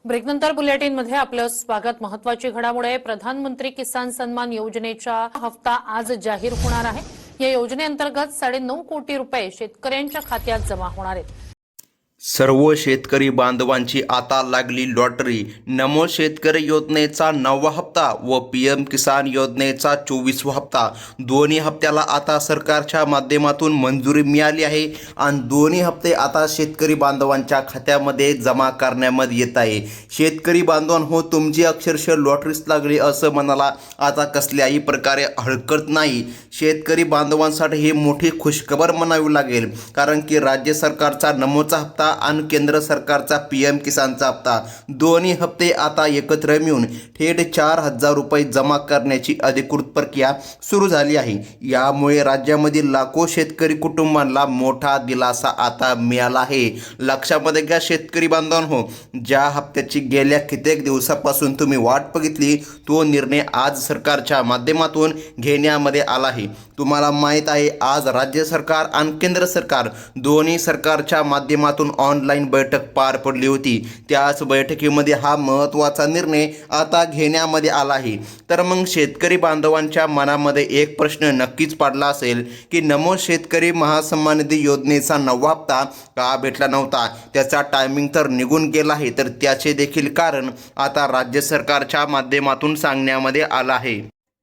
ब्रेकनंतर बुलेटिनमध्ये आपलं स्वागत। महत्त्वाची घडामोड आहे। प्रधानमंत्री किसान सन्मान योजनेचा हप्ता आज जाहीर होणार आहे। या योजनेअंतर्गत 9.5 कोटी रुपये शेतकऱ्यांच्या खात्यात जमा होणार आहेत। सर्व शेतकरी बांधवांची आता लागली लॉटरी। नमो शेतकरी योजनेचा 9वा हप्ता व PM किसान योजनेचा 24वा हप्ता, दोन्ही हप्त्याला आता सरकारच्या माध्यमातून मंजुरी मिळाली आहे आणि दोन्ही हप्ते आता शेतकरी बांधवांच्या खात्यामध्ये जमा करण्यामध्ये येत आहे। शेतकरी बांधवांनो, तुमची अक्षरशः लॉटरीच लागली असं म्हणाला आता कसल्याही प्रकारे हरकत नाही। शेतकरी बांधवांसाठी ही मोठी खुशखबर म्हणावी लागेल, कारण की राज्य सरकारचा नमोचा हप्ता आणि केंद्र सरकारचा PM किसानचा हप्ता, दोन्ही हप्ते आता एकत्र मिळून थेट 4,000 रुपये जमा करण्याची अधिकृत प्रक्रिया सुरू झाली आहे। यामुळे राज्यामधील लाखो शेतकरी कुटुंबांना मोठा दिलासा आता मिळाला आहे। लक्षामध्ये घ्या शेतकरी बांधवांनो, ज्या हप्त्याची गेल्या कित्येक दिवसापासून तुम्ही वाट बघितली, तो निर्णय आज सरकारच्या माध्यमातून घेण्यामध्ये आला आहे। तुम्हाला माहीत आहे, आज राज्य सरकार आणि केंद्र सरकार दोन्ही सरकारच्या माध्यमातून ऑनलाईन बैठक पार पडली होती। त्याच बैठकीमध्ये हा महत्त्वाचा निर्णय आता घेण्यामध्ये आला आहे। तर मग शेतकरी बांधवांच्या मनामध्ये एक प्रश्न नक्कीच पडला असेल की नमो शेतकरी महासन्मान निधी योजनेचा 9वा हप्ता का भेटला नव्हता? त्याचा टायमिंग तर निघून गेला आहे। तर त्याचे देखील कारण आता राज्य सरकारच्या माध्यमातून सांगण्यामध्ये आलं आहे।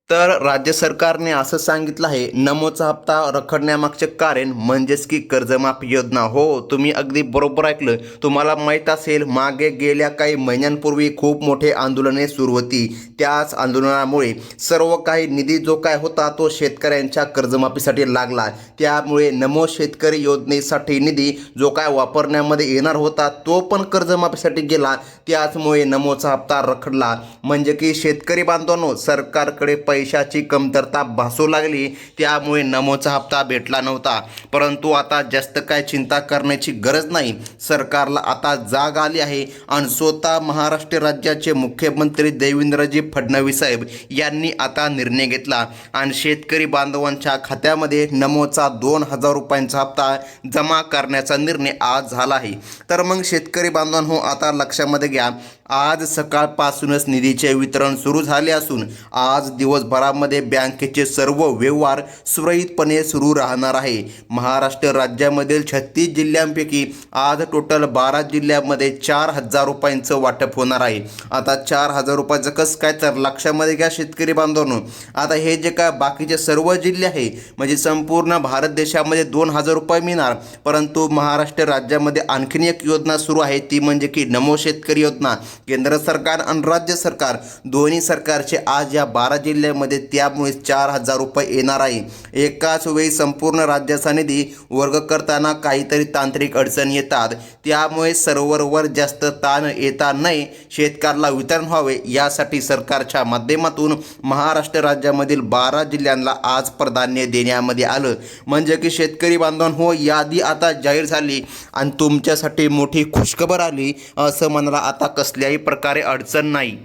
तर राज्य सरकारने असं सांगितलं आहे, नमोचा हप्ता रखडण्यामागचे कारण म्हणजेच की कर्जमाफी योजना। हो, तुम्ही अगदी बरोबर ऐकलं। तुम्हाला माहीत असेल, मागे गेल्या काही महिन्यांपूर्वी खूप मोठे आंदोलने सुरू होती। त्याच आंदोलनामुळे सर्व काही निधी जो काय होता तो शेतकऱ्यांच्या कर्जमाफीसाठी लागला। त्यामुळे नमो शेतकरी योजनेसाठी निधी जो काय वापरण्यामध्ये येणार होता तो पण कर्जमाफीसाठी गेला। त्याचमुळे नमोचा हप्ता रखडला। म्हणजे की शेतकरी बांधवांनो, सरकारकडे पैशाची कमतरता भासू लागली, त्यामुळे नमोचा हप्ता भेटला नव्हता। परंतु आता जास्त काय चिंता करण्याची गरज नाही। सरकारला आता जाग आली आहे आणि स्वतः महाराष्ट्र राज्याचे मुख्यमंत्री देवेंद्रजी फडणवीस साहेब यांनी आता निर्णय घेतला आणि शेतकरी बांधवांच्या खात्यामध्ये नमोचा 2,000 रुपयांचा हप्ता जमा करण्याचा निर्णय आज झाला आहे। तर मग शेतकरी बांधवांनो, आता लक्षामध्ये घ्या, आज सकाळपासूनच निधीचे वितरण सुरू झाले असून आज दिवसभरामध्ये बँकेचे सर्व व्यवहार सुरळीतपणे सुरू राहणार आहे। महाराष्ट्र राज्यामधील 36 जिल्ह्यांपैकी आज टोटल 12 जिल्ह्यांमध्ये 4,000 रुपयांचं वाटप होणार आहे। आता 4,000 रुपयाचं कसं काय, तर लक्षामध्ये घ्या शेतकरी बांधवांनो, आता हे जे काय बाकीचे सर्व जिल्हे आहे, म्हणजे संपूर्ण भारत देशामध्ये 2,000 रुपये मिळणार। परंतु महाराष्ट्र राज्यामध्ये आणखीन एक योजना सुरू आहे, ती म्हणजे की नमो शेतकरी योजना। केंद्र सरकार आणि राज्य सरकार दोन्ही सरकारचे आज या 12 जिल्ह्यामध्ये, त्यामुळे 4,000 रुपये येणार आहे। एकाच वेळी संपूर्ण राज्याचा निधी वर्ग करताना काहीतरी तांत्रिक अडचणी येतात, त्यामुळे सर्व्हरवर जास्त ताण येता नये, शेतकऱ्याला वितरण व्हावे यासाठी सरकारच्या माध्यमातून महाराष्ट्र राज्यामधील 12 जिल्ह्यांना आज प्राधान्य देण्यामध्ये आलं। म्हणजे की शेतकरी बांधवांनो, यादी आता जाहीर झाली आणि तुमच्यासाठी मोठी खुशखबर आली असं म्हणायला आता कसल्याही प्रकारे अडचण नाही।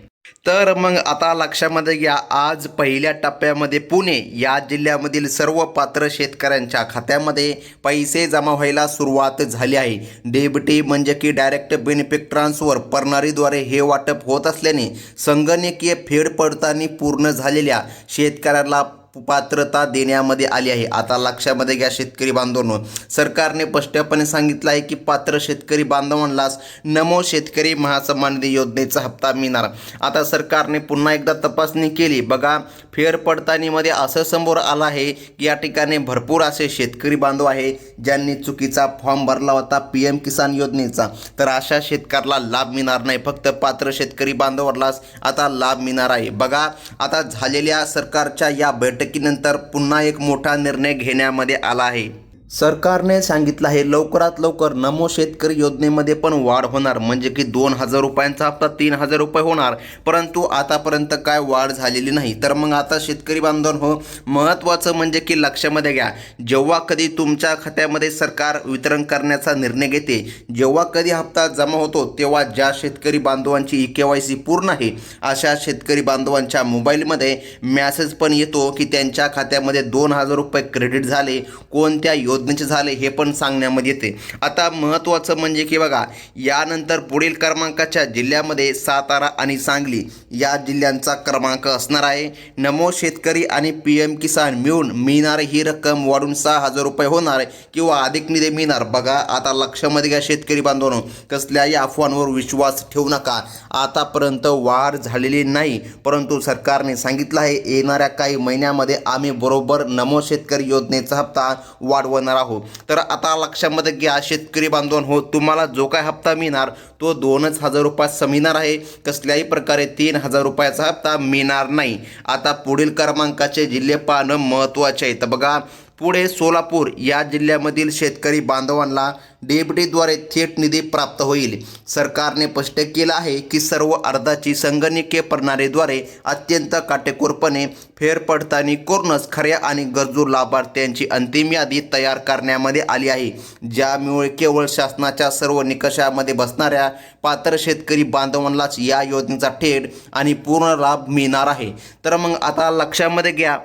तर मग आता लक्षामध्ये घ्या, आज पहिल्या टप्प्यामध्ये पुणे या जिल्ह्यामधील सर्व पात्र शेतकऱ्यांच्या खात्यामध्ये पैसे जमा व्हायला सुरुवात झाली आहे। DBT म्हणजे की डायरेक्ट बेनिफिट ट्रान्सफर प्रणालीद्वारे हे वाटप होत असल्याने संगणकीय फेड पडताळणी पूर्ण झालेल्या शेतकऱ्याला पात्रता देण्यामध्ये आली आहे। आता लक्षामध्ये घ्या शेतकरी बांधवांनो, सरकारने स्पष्टपणे सांगितलं आहे की पात्र शेतकरी बांधवांनाच नमो शेतकरी महासन्मान निधी योजनेचा हप्ता मिळणार। आता सरकारने पुन्हा एकदा तपासणी केली बघा, फेरपडताळणीमध्ये असं समोर आलं आहे की या ठिकाणी भरपूर असे शेतकरी बांधव आहे ज्यांनी चुकीचा फॉर्म भरला होता PM किसान योजनेचा। तर अशा शेतकऱ्याला लाभ मिळणार नाही, फक्त पात्र शेतकरी बांधवांनाच आता लाभ मिळणार आहे। बघा, आता झालेल्या सरकारच्या या बैठकीनंतर पुन्हा एक मोठा निर्णय घेण्यामध्ये आला आहे। सरकारने सांगितलं आहे लवकरात लवकर नमो शेतकरी योजनेमध्ये पण वाढ होणार, म्हणजे की 2,000 रुपयांचा हप्ता 3,000 रुपये होणार। परंतु आतापर्यंत काय वाढ झालेली नाही। तर मग आता शेतकरी बांधवांनो, महत्त्वाचं म्हणजे की लक्षामध्ये घ्या, जेव्हा कधी तुमच्या खात्यामध्ये सरकार वितरण करण्याचा निर्णय घेते, जेव्हा कधी हप्ता जमा होतो, तेव्हा ज्या शेतकरी बांधवांची KYC पूर्ण आहे अशा शेतकरी बांधवांच्या मोबाईलमध्ये मेसेज पण येतो की त्यांच्या खात्यामध्ये 2,000 रुपये क्रेडिट झाले, कोणत्या योजनेचे झाले हे पण सांगण्यामध्ये येते. आता महत्त्वाचं म्हणजे की बघा, यानंतर पुढील क्रमांकाच्या जिल्ह्यामध्ये सातारा आणि सांगली या जिल्ह्यांचा क्रमांक असणार आहे. नमो शेतकरी आणि PM किसान मिळून मिळणार ही रक्कम वाढून 6,000 रुपये होणार किंवा अधिक निधी मिळणार. बघा, आता लक्षामध्ये घ्या शेतकरी बांधवांनो, कसल्याही अफवांवर विश्वास ठेवू नका. आतापर्यंत वाढ झालेली नाही, परंतु सरकारने सांगितलं आहे येणाऱ्या काही महिन्यामध्ये आम्ही बरोबर नमो शेतकरी योजनेचा हप्ता वाढवणार आहोत. तर आता लक्षामध्ये घ्या शेतकरी बांधवांनो, तुम्हाला जो काय हप्ता मिळणार तो 2,000 रुपयाचा मिळणार आहे. कसल्याही प्रकारे 3,000 रुपयाचा हप्ता मिळणार नाही. आता पुढील क्रमांकाचे जिल्हे पाहणं महत्त्वाचे आहे. तर बघा, पुढे सोलापूर या जिल्ह्यामधील शेतकरी बांधवांना DBTद्वारे थेट निधी प्राप्त होईल. सरकारने स्पष्ट केलं आहे की सर्व अर्जाची संगणकीय प्रणालीद्वारे अत्यंत काटेकोरपणे फेरपडताळणी करूनच खऱ्या आणि गरजू लाभार्थ्यांची अंतिम यादी तयार करण्यामध्ये आली आहे, ज्यामुळे केवळ शासनाच्या सर्व निकषामध्ये बसणाऱ्या पात्र शेतकरी बांधवांनाच या योजनेचा थेट आणि पूर्ण लाभ मिळणार आहे. तर मग आता लक्षामध्ये घ्या,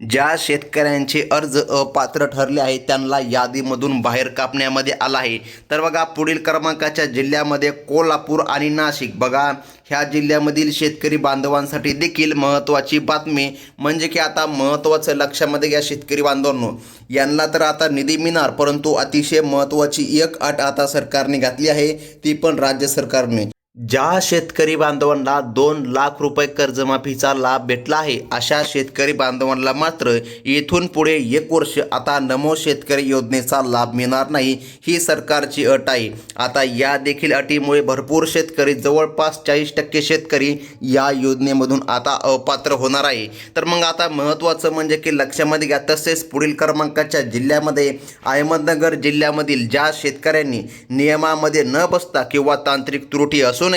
ज्या शेतकऱ्यांचे अर्ज अपात्र ठरले आहेत त्यांना यादीमधून बाहेर काढण्यामध्ये आला आहे. तर बघा, पुढील क्रमांकाच्या जिल्ह्यामध्ये कोल्हापूर आणि नाशिक. बघा, ह्या जिल्ह्यामधील शेतकरी बांधवांसाठी देखील महत्त्वाची बातमी म्हणजे की आता महत्त्वाचं लक्षामध्ये घ्या शेतकरी बांधवांनो, यांना तर आता निधी मिळणार, परंतु अतिशय महत्त्वाची एक अट आता सरकारने घातली आहे, ती पण राज्य सरकारने. ज्या शेतकरी बांधवांना 2 लाख रुपये कर्जमाफीचा लाभ भेटला आहे अशा शेतकरी बांधवांना मात्र येथून पुढे 1 वर्ष आता नमो शेतकरी योजनेचा लाभ मिळणार नाही, ही सरकारची अट आहे. आता या देखील अटीमुळे भरपूर शेतकरी, जवळपास 40% शेतकरी या योजनेमधून आता अपात्र होणार आहे. तर मग आता महत्त्वाचं म्हणजे की लक्षामध्ये घ्या, तसेच पुढील क्रमांकाच्या जिल्ह्यामध्ये अहमदनगर जिल्ह्यामधील ज्या शेतकऱ्यांनी नियमामध्ये न बसता किंवा तांत्रिक त्रुटी असूनही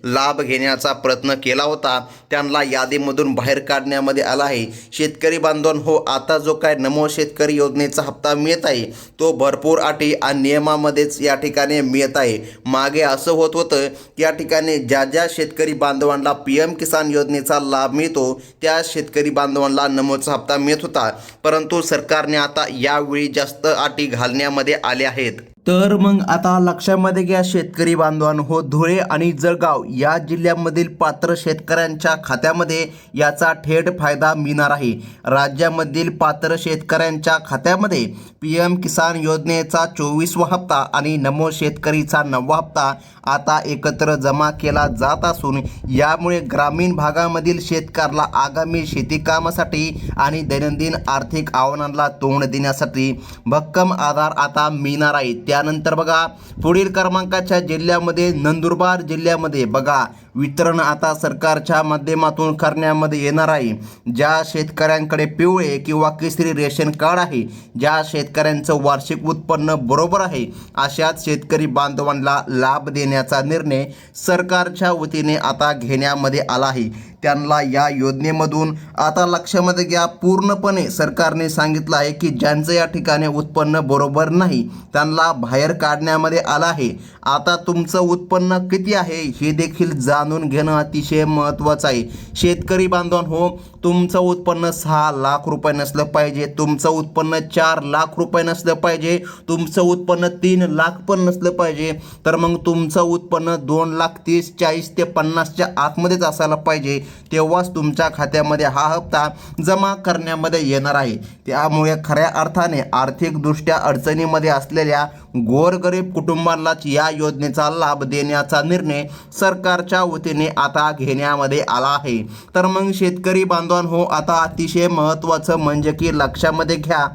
लाभ घेण्याचा प्रयत्न केला होता त्यांना यादीमधून बाहेर काढण्यामध्ये आला आहे. शेतकरी बांधवांनो, आता जो काय नमो शेतकरी योजनेचा हप्ता मिळत आहे तो भरपूर अटी आणि नियमामध्येच या ठिकाणी मिळत आहे. मागे असं होत होतं, या ठिकाणी ज्या ज्या शेतकरी बांधवांना PM किसान योजनेचा लाभ मिळतो त्या शेतकरी बांधवांना नमोचा हप्ता मिळत होता, परंतु सरकारने आता यावेळी जास्त अटी घालण्यामध्ये आल्या आहेत. तर मग आता लक्षामध्ये घ्या शेतकरी बांधवांनो, धुळे आणि जळगाव या जिल्ह्यामधील पात्र शेतकऱ्यांच्या खात्यामध्ये याचा थेट फायदा मिळणार आहे. राज्यामधील पात्र शेतकऱ्यांच्या खात्यामध्ये PM किसान योजनेचा 24वा हप्ता आणि नमो शेतकरीचा 9वा हप्ता आता एकत्र जमा केला जात असून यामुळे ग्रामीण भागामधील शेतकऱ्याला आगामी शेती कामासाठी आणि दैनंदिन आर्थिक आव्हानांना तोंड देण्यासाठी भक्कम आधार आता मिळणार आहे. त्यानंतर बघा, पुढील क्रमांकाच्या जिल्ह्यामध्ये नंदुरबार जिल्ह्यामध्ये बघा वितरण आता सरकारच्या माध्यमातून करण्यामध्ये येणार आहे. ज्या शेतकऱ्यांकडे पिवळे किंवा केसरी रेशन कार्ड आहे, ज्या शेतकऱ्यांचं वार्षिक उत्पन्न बरोबर आहे, अशाच शेतकरी बांधवांना लाभ देण्याचा निर्णय सरकारच्या वतीने आता घेण्यामध्ये आला आहे. त्यांना या योजनेमधून आता लक्षामध्ये घ्या, पूर्णपणे सरकारने सांगितलं आहे की ज्यांचं या ठिकाणी उत्पन्न बरोबर नाही त्यांना बाहेर काढण्यामध्ये आलं आहे. आता तुमचं उत्पन्न किती आहे हे देखील जाणून घेणं अतिशय महत्त्वाचं आहे. शेतकरी बांधवांनो, तुमचं उत्पन्न 6 लाख रुपये नसलं पाहिजे, तुमचं उत्पन्न 4 लाख रुपये नसलं पाहिजे, तुमचं उत्पन्न 3 लाख पण नसलं पाहिजे, तर मग तुमचं उत्पन्न 2,30,000, 40,000 ते 50,000च्या आतमध्येच असायला पाहिजे. तेव्हाच तुमच्या खात्यामध्ये हा हप्ता जमा करण्यामध्ये येणार आहे. त्यामुळे खऱ्या अर्थाने आर्थिकदृष्ट्या अडचणीमध्ये असलेल्या गोरगरीब कुटुंबांनाच या योजनेचा लाभ देण्याचा निर्णय सरकारच्या वतीने आता घेण्यामध्ये आला आहे. तर मग शेतकरी बांधवांनो, आता अतिशय महत्त्वाचं म्हणजे की लक्षामध्ये घ्या,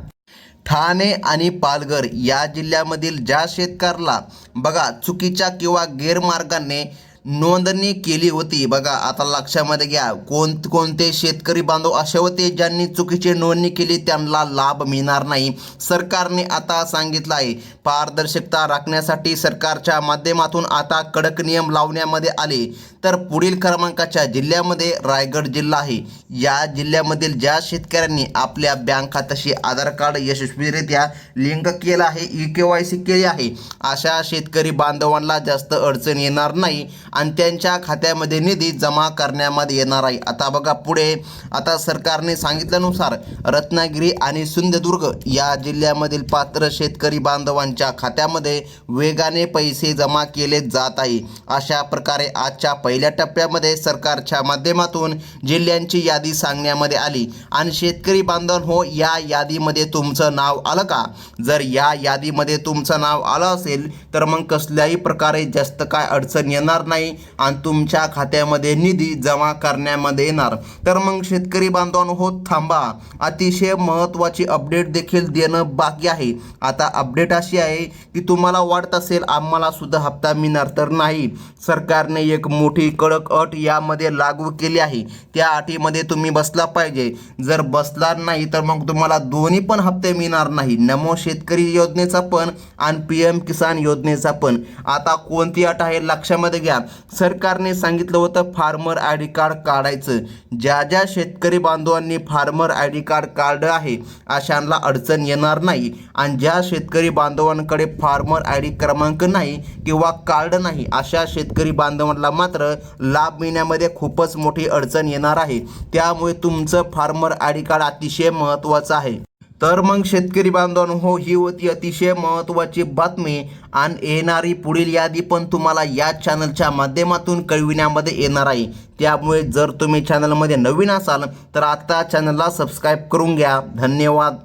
ठाणे आणि पालघर या जिल्ह्यामधील ज्या शेतकऱ्याला बघा चुकीच्या किंवा गैरमार्गाने नोंदणी केली होती, बघा आता लक्षामध्ये घ्या, कोणते शेतकरी बांधव असे होते ज्यांनी चुकीची नोंदणी केली त्यांना लाभ मिळणार नाही. सरकारने आता सांगितलं आहे, पारदर्शकता राखण्यासाठी सरकारच्या माध्यमातून आता कडक नियम लावण्यामध्ये आले. तर पुढील क्रमांकाच्या जिल्ह्यामध्ये रायगड जिल्हा आहे. या जिल्ह्यामधील ज्या शेतकऱ्यांनी आपल्या बँक खात्याशी आधार कार्ड यशस्वीरित्या लिंक केलं आहे, EKYC केली आहे, अशा शेतकरी बांधवांना जास्त अडचण येणार नाही आणि त्यांच्या खात्यामध्ये निधी जमा करण्यामध्ये येणार आहे. आता बघा पुढे आता सरकारने सांगितल्यानुसार रत्नागिरी आणि सिंधुदुर्ग या जिल्ह्यामधील पात्र शेतकरी बांधवांच्या खात्यामध्ये वेगाने पैसे जमा केले जात आहे. अशा प्रकारे आजच्या पहिल्या टप्प्यामध्ये सरकारच्या माध्यमातून जिल्ह्यांची यादी सांगण्यामध्ये आली आणि शेतकरी बांधवांनो, या यादीमध्ये तुमचं नाव आलं का? जर या यादीमध्ये तुमचं नाव आलं असेल तर मग कसल्याही प्रकारे जास्त काय अडचण येणार नाही आणि तुमच्या खात्यामध्ये निधी जमा करण्यामध्ये येणार. तर मग शेतकरी बांधवांनो हो, थांबा, अतिशय महत्त्वाची अपडेट देखील देणं बाकी आहे. आता अपडेट अशी आहे की तुम्हाला वाटत असेल आम्हाला सुद्धा हप्ता मिळणार, तर नाही. सरकारने एक मोठी कडक अट यामध्ये लागू केली आहे. त्या अटीमध्ये तुम्ही बसला पाहिजे. जर बसला नाही तर मग तुम्हाला दोन्ही पण हप्ते मिळणार नाही, नमो शेतकरी योजनेचा पण आणि PM किसान योजनेचा पण. आता कोणती अट आहे लक्षामध्ये घ्या. सरकारने सांगितलं होतं फार्मर ID कार्ड काढायचं. ज्या ज्या शेतकरी बांधवांनी फार्मर ID कार्ड काढलं आहे अशांना अडचण येणार नाही आणि ज्या शेतकरी बांधवांकडे फार्मर ID क्रमांक नाही किंवा कार्ड नाही अशा शेतकरी बांधवांना मात्र लाभ मिळण्यामध्ये खूपच मोठी अडचण येणार आहे. त्यामुळे तुमचं फार्मर ID कार्ड अतिशय महत्त्वाचं आहे. तर मग शेतकरी बांधवांनो हो, ही होती अतिशय महत्त्वाची बातमी आणि येणारी पुढील यादी पण तुम्हाला या चॅनलच्या माध्यमातून कळविण्यामध्ये येणार आहे. त्यामुळे जर तुम्ही चॅनलमध्ये नवीन असाल तर आता चॅनलला सबस्क्राईब करून घ्या. धन्यवाद.